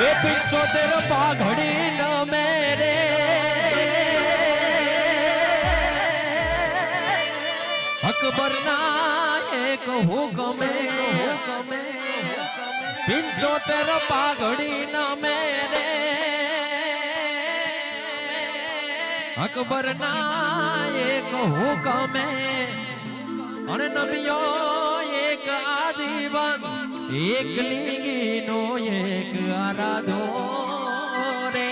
એ 75 પાઘડી ન મેરે અકબર ના એક હુકમે 75 પાઘડી ન મેરે અકબર ના એક હુકમે અને નબીઓ એક આજીવન એક લિંગી નો એક આરાધો રે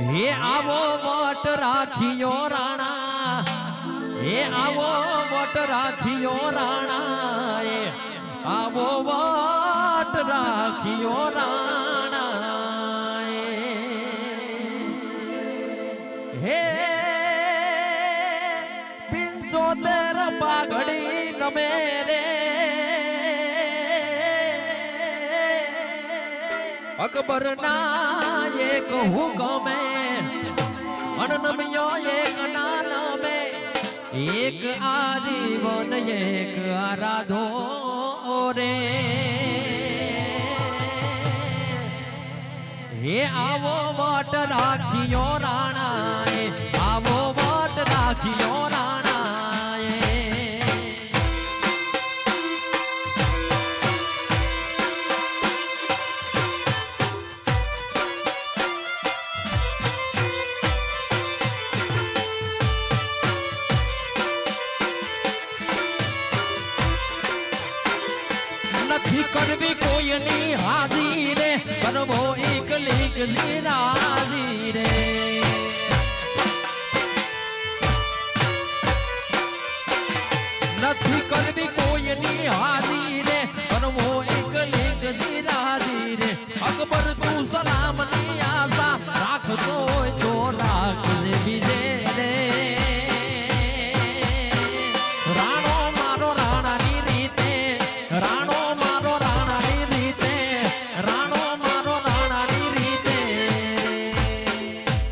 હે આવો વટ રાખ્યો રાણા હે આવો વટ રાખ્યો રાણા એ આવો વટ રાખ્યો રાણા હે 75 પાઘડી નમે રે અકબર ના એક હુકમે અનનમિયો એક નાનમે એક આજીવન એક આરાધો રે હે આવો વટ રાખ્યો રાણા આવો વટ રાખ્યો રાણા નથી કરવી કોઈની હાજી રે કરવો એક લીક જીરાજી રે નથી કરવી કોઈની